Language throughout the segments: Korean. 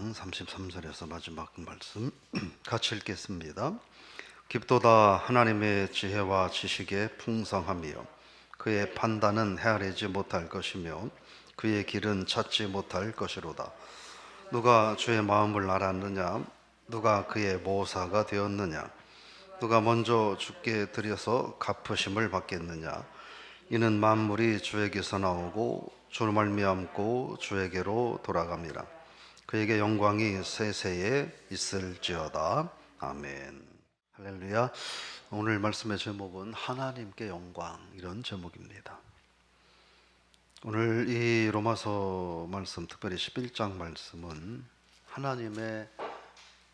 4장 33절에서 마지막 말씀 같이 읽겠습니다. 깊도다 하나님의 지혜와 지식의 풍성함이요 그의 판단은 헤아리지 못할 것이며 그의 길은 찾지 못할 것이로다. 누가 주의 마음을 알았느냐? 누가 그의 모사가 되었느냐? 누가 먼저 주께 드려서 갚으심을 받겠느냐? 이는 만물이 주에게서 나오고 주를 말미암고 주에게로 돌아갑니다. 그에게 영광이 세세에 있을지어다. 아멘. 할렐루야. 오늘 말씀의 제목은 하나님께 영광, 이런 제목입니다. 오늘 이 로마서 말씀, 특별히 11장 말씀은 하나님의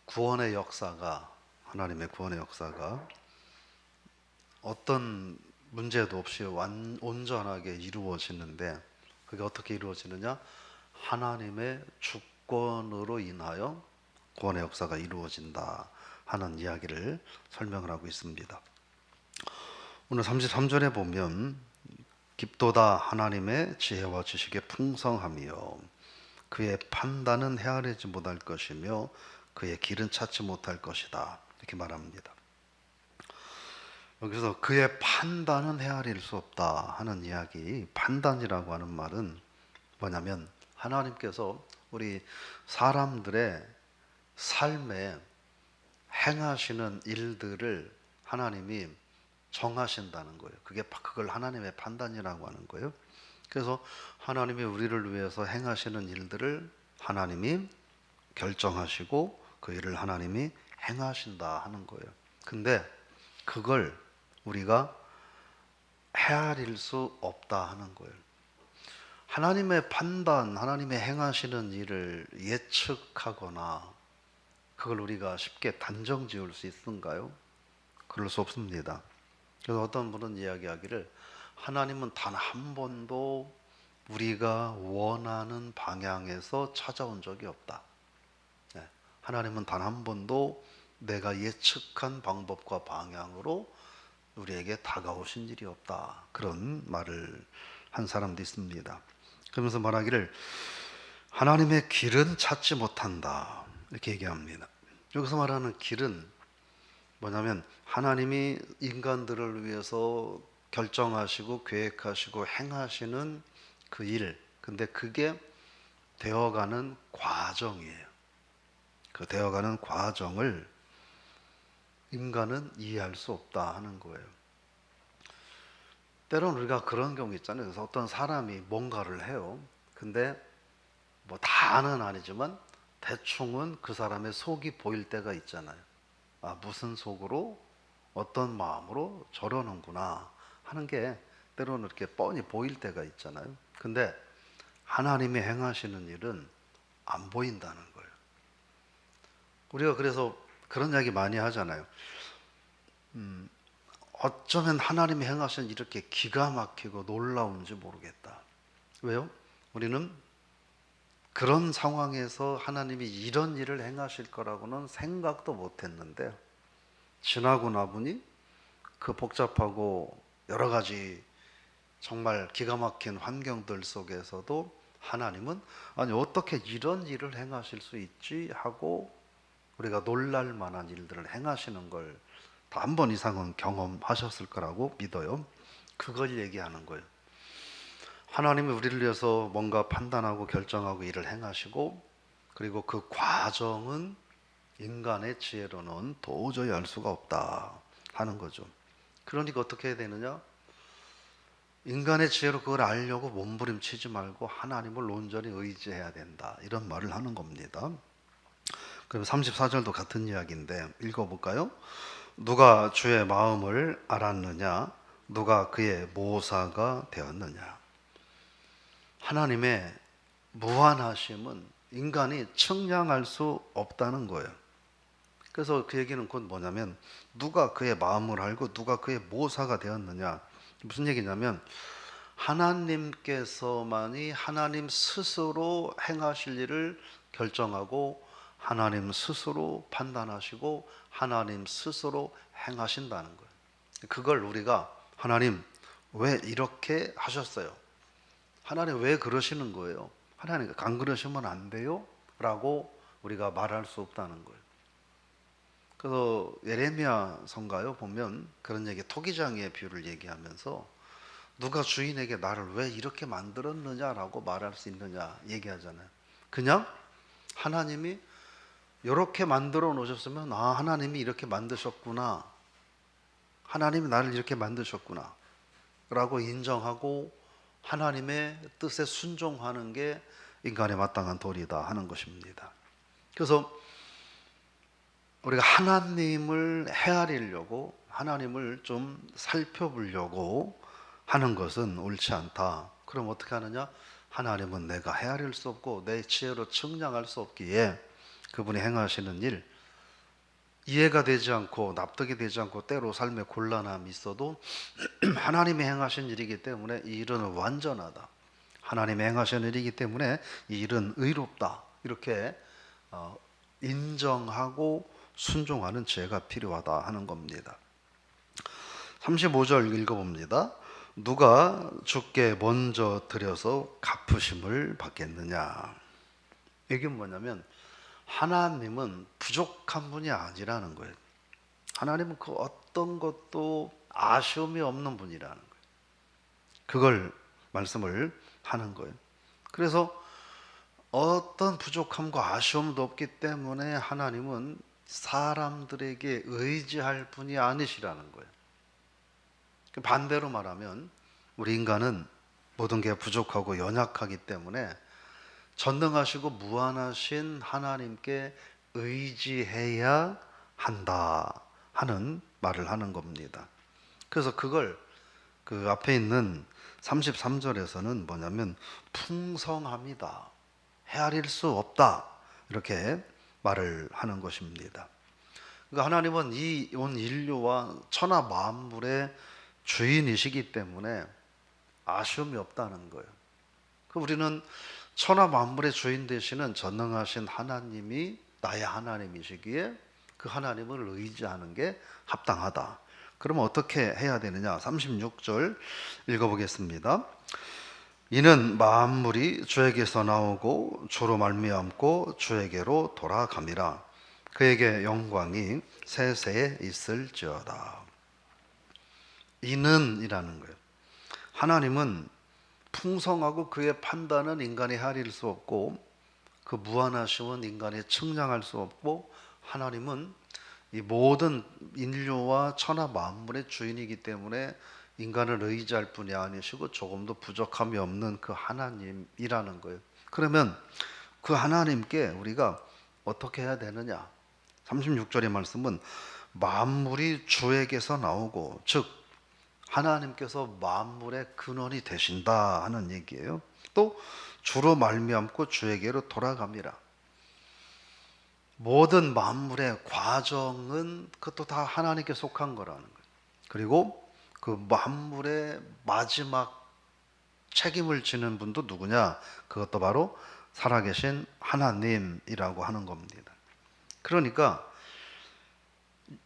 구원의 역사가 어떤 문제도 없이 온전하게 이루어지는데, 그게 어떻게 이루어지느냐? 하나님의 주권으로 인하여 구원의 역사가 이루어진다 하는 이야기를 설명을 하고 있습니다. 오늘 33절에 보면 깊도다 하나님의 지혜와 지식의 풍성함이요 그의 판단은 헤아리지 못할 것이며 그의 길은 찾지 못할 것이다, 이렇게 말합니다. 여기서 그의 판단은 헤아릴 수 없다 하는 이야기, 판단이라고 하는 말은 뭐냐면 하나님께서 우리 사람들의 삶에 행하시는 일들을 하나님이 정하신다는 거예요. 그걸 하나님의 판단이라고 하는 거예요. 그래서 하나님이 우리를 위해서 행하시는 일들을 하나님이 결정하시고 그 일을 하나님이 행하신다 하는 거예요. 근데 그걸 우리가 헤아릴 수 없다 하는 거예요. 하나님의 판단, 하나님의 행하시는 일을 예측하거나 그걸 우리가 쉽게 단정 지을 수 있는가요? 그럴 수 없습니다. 그래서 어떤 분은 이야기하기를 하나님은 단 한 번도 우리가 원하는 방향에서 찾아온 적이 없다. 하나님은 단 한 번도 내가 예측한 방법과 방향으로 우리에게 다가오신 일이 없다. 그런 말을 한 사람도 있습니다. 그러면서 말하기를 하나님의 길은 찾지 못한다, 이렇게 얘기합니다. 여기서 말하는 길은 뭐냐면 하나님이 인간들을 위해서 결정하시고 계획하시고 행하시는 그 일, 근데 그게 되어가는 과정이에요. 그 되어가는 과정을 인간은 이해할 수 없다 하는 거예요. 때로는 우리가 그런 경우 있잖아요. 그래서 어떤 사람이 뭔가를 해요. 근데 뭐 다는 아니지만 대충은 그 사람의 속이 보일 때가 있잖아요. 아, 무슨 속으로 어떤 마음으로 저러는구나 하는 게 때로는 이렇게 뻔히 보일 때가 있잖아요. 근데 하나님이 행하시는 일은 안 보인다는 거예요. 우리가 그래서 그런 이야기 많이 하잖아요. 어쩌면 하나님이 행하신 이렇게 기가 막히고 놀라운지 모르겠다. 왜요? 우리는 그런 상황에서 하나님이 이런 일을 행하실 거라고는 생각도 못 했는데 지나고 나보니 그 복잡하고 여러 가지 정말 기가 막힌 환경들 속에서도 하나님은 아니 어떻게 이런 일을 행하실 수 있지 하고 우리가 놀랄 만한 일들을 행하시는 걸 다 한 번 이상은 경험하셨을 거라고 믿어요. 그걸 얘기하는 거예요. 하나님이 우리를 위해서 뭔가 판단하고 결정하고 일을 행하시고 그리고 그 과정은 인간의 지혜로는 도저히 알 수가 없다 하는 거죠. 그러니까 어떻게 해야 되느냐? 인간의 지혜로 그걸 알려고 몸부림치지 말고 하나님을 온전히 의지해야 된다, 이런 말을 하는 겁니다. 그럼 34절도 같은 이야기인데 읽어볼까요? 누가 주의 마음을 알았느냐? 누가 그의 모사가 되었느냐? 하나님의 무한하심은 인간이 측량할 수 없다는 거예요. 그래서 그 얘기는 곧 뭐냐면 누가 그의 마음을 알고 누가 그의 모사가 되었느냐? 무슨 얘기냐면 하나님께서만이 하나님 스스로 행하실 일을 결정하고 하나님 스스로 판단하시고 하나님 스스로 행하신다는 거예요. 그걸 우리가 하나님 왜 이렇게 하셨어요? 하나님 왜 그러시는 거예요? 하나님 안 그러시면 안 돼요? 라고 우리가 말할 수 없다는 거예요. 그래서 예레미야 선가요 보면 그런 얘기, 토기장이의 비유를 얘기하면서 누가 주인에게 나를 왜 이렇게 만들었느냐라고 말할 수 있느냐 얘기하잖아요. 그냥 하나님이 이렇게 만들어 놓으셨으면 하나님이 이렇게 만드셨구나, 하나님이 나를 이렇게 만드셨구나 라고 인정하고 하나님의 뜻에 순종하는 게 인간의 마땅한 도리다 하는 것입니다. 그래서 우리가 하나님을 헤아리려고, 하나님을 좀 살펴보려고 하는 것은 옳지 않다. 그럼 어떻게 하느냐? 하나님은 내가 헤아릴 수 없고 내 지혜로 측량할 수 없기에 그분이 행하시는 일, 이해가 되지 않고 납득이 되지 않고 때로 삶에 곤란함이 있어도 하나님이 행하신 일이기 때문에 이 일은 완전하다, 하나님이 행하신 일이기 때문에 이 일은 의롭다, 이렇게 인정하고 순종하는 지혜가 필요하다 하는 겁니다. 35절 읽어봅니다. 누가 주께 먼저 드려서 갚으심을 받겠느냐. 이게 뭐냐면 하나님은 부족한 분이 아니라는 거예요. 하나님은 그 어떤 것도 아쉬움이 없는 분이라는 거예요. 그걸 말씀을 하는 거예요. 그래서 어떤 부족함과 아쉬움도 없기 때문에 하나님은 사람들에게 의지할 분이 아니시라는 거예요. 반대로 말하면 우리 인간은 모든 게 부족하고 연약하기 때문에 전능하시고 무한하신 하나님께 의지해야 한다 하는 말을 하는 겁니다. 그래서 그걸 그 앞에 있는 33절에서는 뭐냐면 풍성함이다, 헤아릴 수 없다, 이렇게 말을 하는 것입니다. 그러니까 하나님은 이 온 인류와 천하 만물의 주인이시기 때문에 아쉬움이 없다는 거예요. 우리는 천하 만물의 주인 되시는 전능하신 하나님이 나의 하나님이시기에 그 하나님을 의지하는 게 합당하다. 그러면 어떻게 해야 되느냐? 36절 읽어보겠습니다. 이는 만물이 주에게서 나오고 주로 말미암고 주에게로 돌아감이라. 그에게 영광이 세세에 있을지어다. 이는 이라는 거예요. 하나님은 풍성하고 그의 판단은 인간이 헤아릴 수 없고 그 무한하심은 인간이 측량할 수 없고, 하나님은 이 모든 인류와 천하 만물의 주인이기 때문에 인간을 의지할 분이 아니시고 조금도 부족함이 없는 그 하나님이라는 거예요. 그러면 그 하나님께 우리가 어떻게 해야 되느냐? 36절의 말씀은 만물이 주에게서 나오고, 즉 하나님께서 만물의 근원이 되신다 하는 얘기예요. 또 주로 말미암고 주에게로 돌아갑니다. 모든 만물의 과정은 그것도 다 하나님께 속한 거라는 거예요. 그리고 그 만물의 마지막 책임을 지는 분도 누구냐? 그것도 바로 살아계신 하나님이라고 하는 겁니다. 그러니까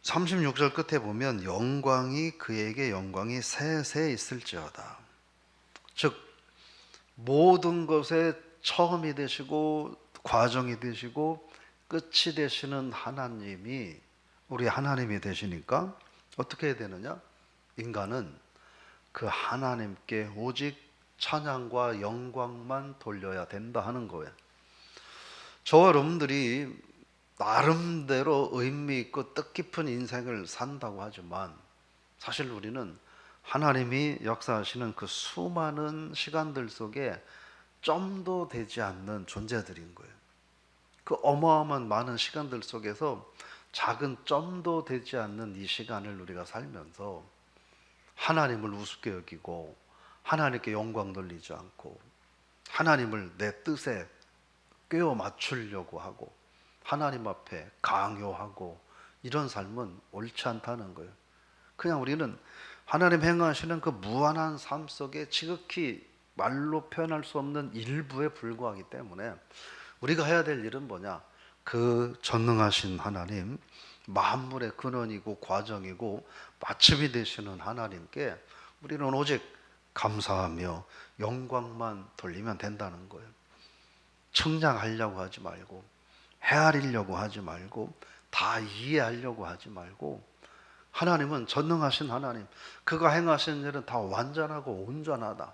36절 끝에 보면 영광이 그에게 영광이 세세 있을지어다. 즉 모든 것의 처음이 되시고 과정이 되시고 끝이 되시는 하나님이 우리 하나님이 되시니까 어떻게 해야 되느냐? 인간은 그 하나님께 오직 찬양과 영광만 돌려야 된다 하는 거예요. 저와 여러분들이 나름대로 의미 있고 뜻깊은 인생을 산다고 하지만 사실 우리는 하나님이 역사하시는 그 수많은 시간들 속에 점도 되지 않는 존재들인 거예요. 그 어마어마한 많은 시간들 속에서 작은 점도 되지 않는 이 시간을 우리가 살면서 하나님을 우습게 여기고 하나님께 영광 돌리지 않고 하나님을 내 뜻에 꿰어 맞추려고 하고 하나님 앞에 강요하고 이런 삶은 옳지 않다는 거예요. 그냥 우리는 하나님 행하시는 그 무한한 삶 속에 지극히 말로 표현할 수 없는 일부에 불과하기 때문에 우리가 해야 될 일은 뭐냐? 그 전능하신 하나님, 만물의 근원이고 과정이고 마침이 되시는 하나님께 우리는 오직 감사하며 영광만 돌리면 된다는 거예요. 측량하려고 하지 말고 헤아리려고 하지 말고 다 이해하려고 하지 말고 하나님은 전능하신 하나님, 그가 행하신 일은 다 완전하고 온전하다.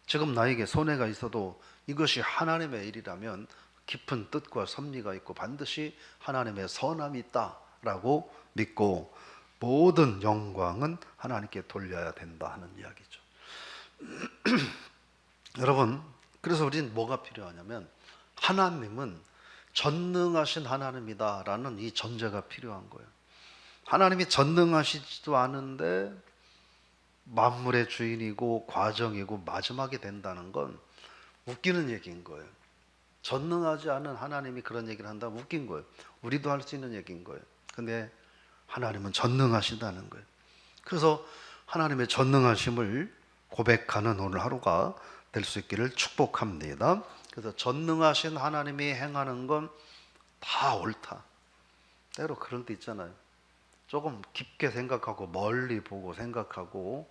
지금 나에게 손해가 있어도 이것이 하나님의 일이라면 깊은 뜻과 섭리가 있고 반드시 하나님의 선함이 있다라고 믿고 모든 영광은 하나님께 돌려야 된다 하는 이야기죠. 여러분, 그래서 우리는 뭐가 필요하냐면 하나님은 전능하신 하나님이다라는 이 전제가 필요한 거예요. 하나님이 전능하시지도 않은데 만물의 주인이고 과정이고 마지막이 된다는 건 웃기는 얘기인 거예요. 전능하지 않은 하나님이 그런 얘기를 한다면 웃긴 거예요. 우리도 할 수 있는 얘기인 거예요. 근데 하나님은 전능하시다는 거예요. 그래서 하나님의 전능하심을 고백하는 오늘 하루가 될 수 있기를 축복합니다. 그래서 전능하신 하나님이 행하는 건 다 옳다. 때로 그럴 때 있잖아요. 조금 깊게 생각하고 멀리 보고 생각하고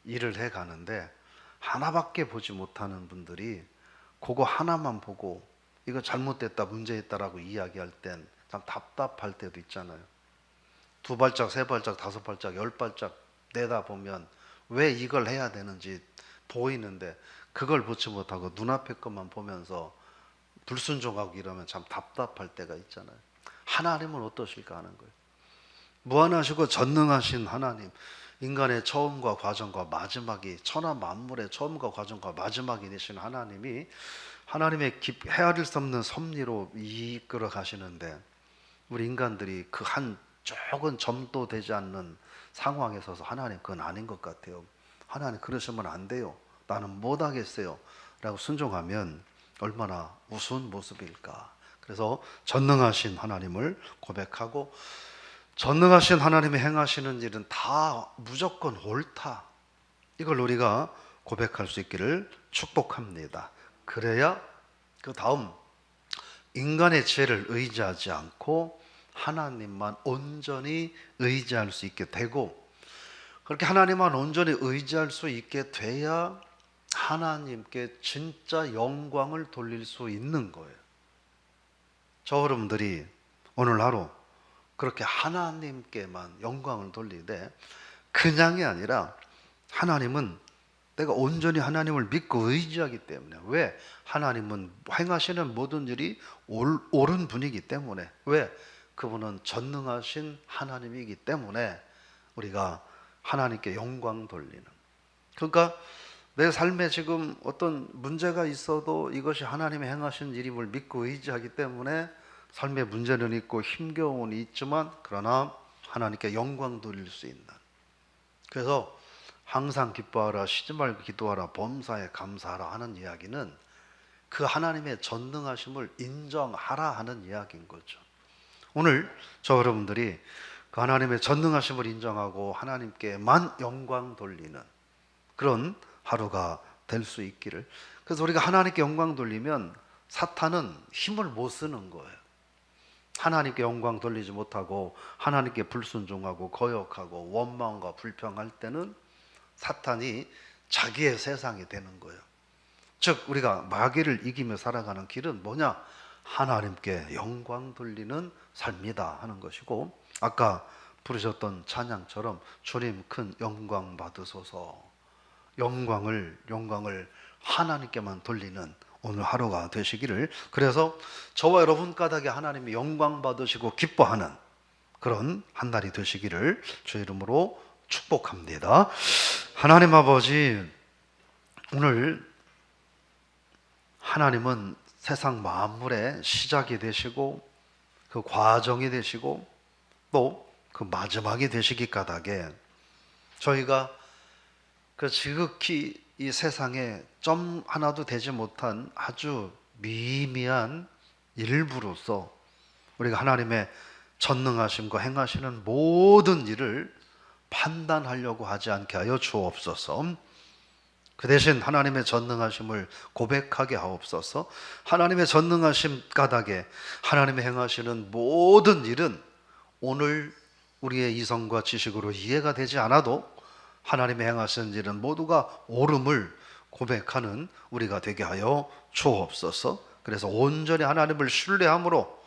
일을 해 가는데 하나밖에 보지 못하는 분들이 그거 하나만 보고 이거 잘못됐다, 문제있다라고 이야기할 땐 참 답답할 때도 있잖아요. 두 발짝, 세 발짝, 다섯 발짝, 열 발짝 내다보면 왜 이걸 해야 되는지 보이는데 그걸 보지 못하고 눈앞의 것만 보면서 불순종하고 이러면 참 답답할 때가 있잖아요. 하나님은 어떠실까 하는 거예요. 무한하시고 전능하신 하나님, 인간의 처음과 과정과 마지막이 천하 만물의 처음과 과정과 마지막이 되신 하나님이 하나님의 헤아릴 수 없는 섭리로 이끌어 가시는데 우리 인간들이 그 한 조금 점도 되지 않는 상황에 서서 하나님 그건 아닌 것 같아요. 하나님 그러시면 안 돼요. 나는 못하겠어요. 라고 순종하면 얼마나 우스운 모습일까. 그래서 전능하신 하나님을 고백하고 전능하신 하나님이 행하시는 일은 다 무조건 옳다. 이걸 우리가 고백할 수 있기를 축복합니다. 그래야 그 다음 인간의 지혜를 의지하지 않고 하나님만 온전히 의지할 수 있게 되고 그렇게 하나님만 온전히 의지할 수 있게 돼야 하나님께 진짜 영광을 돌릴 수 있는 거예요. 저 여러분들이 오늘 하루 그렇게 하나님께만 영광을 돌리되 그냥이 아니라 하나님은 내가 온전히 하나님을 믿고 의지하기 때문에 왜? 하나님은 행하시는 모든 일이 옳은 분이기 때문에 왜? 그분은 전능하신 하나님이기 때문에 우리가 하나님께 영광 돌리는 그러니까 내 삶에 지금 어떤 문제가 있어도 이것이 하나님이 행하신 일임을 믿고 의지하기 때문에 삶에 문제는 있고 힘겨움은 있지만 그러나 하나님께 영광 돌릴 수 있는 그래서 항상 기뻐하라 쉬지 말고 기도하라 범사에 감사하라 하는 이야기는 그 하나님의 전능하심을 인정하라 하는 이야기인 거죠. 오늘 저 여러분들이 그 하나님의 전능하심을 인정하고 하나님께만 영광 돌리는 그런 하루가 될 수 있기를. 그래서 우리가 하나님께 영광 돌리면 사탄은 힘을 못 쓰는 거예요. 하나님께 영광 돌리지 못하고 하나님께 불순종하고 거역하고 원망과 불평할 때는 사탄이 자기의 세상이 되는 거예요. 즉 우리가 마귀를 이기며 살아가는 길은 뭐냐? 하나님께 영광 돌리는 삶이다 하는 것이고 아까 부르셨던 찬양처럼 주님 큰 영광 받으소서 영광을 하나님께만 돌리는 오늘 하루가 되시기를 그래서 저와 여러분 까닭에 하나님이 영광 받으시고 기뻐하는 그런 한 날이 되시기를 주 이름으로 축복합니다. 하나님 아버지 오늘 하나님은 세상 만물의 시작이 되시고 그 과정이 되시고 또 그 마지막이 되시기 까닭에 저희가 그 지극히 이 세상에 점 하나도 되지 못한 아주 미미한 일부로서 우리가 하나님의 전능하심과 행하시는 모든 일을 판단하려고 하지 않게 하여 주옵소서. 그 대신 하나님의 전능하심을 고백하게 하옵소서. 하나님의 전능하심 까닭에 하나님의 행하시는 모든 일은 오늘 우리의 이성과 지식으로 이해가 되지 않아도 하나님의 행하시는 일은 모두가 옳음을 고백하는 우리가 되게 하여 주옵소서. 그래서 온전히 하나님을 신뢰함으로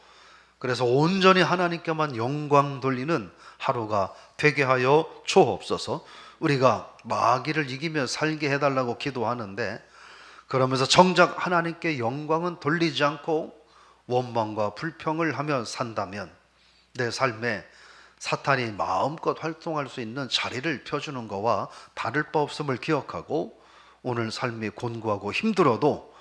그래서 온전히 하나님께만 영광 돌리는 하루가 되게 하여 주옵소서. 우리가 마귀를 이기며 살게 해달라고 기도하는데, 그러면서 정작 하나님께 영광은 돌리지 않고 원망과 불평을 하며 산다면 내 삶에 사탄이 마음껏 활동할 수 있는 자리를 펴주는 것과 다를 바 없음을 기억하고, 오늘 삶이 곤고하고 힘들어도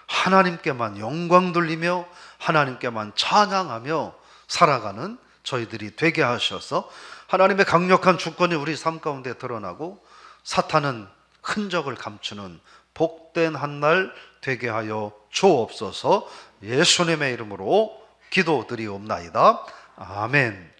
하나님께만 영광 돌리며 하나님께만 찬양하며 살아가는 저희들이 되게 하셔서 하나님의 강력한 주권이 우리 삶 가운데 드러나고 사탄은 흔적을 감추는 복된 한 날 되게 하여 주옵소서. 예수님의 이름으로 기도드리옵나이다. 아멘.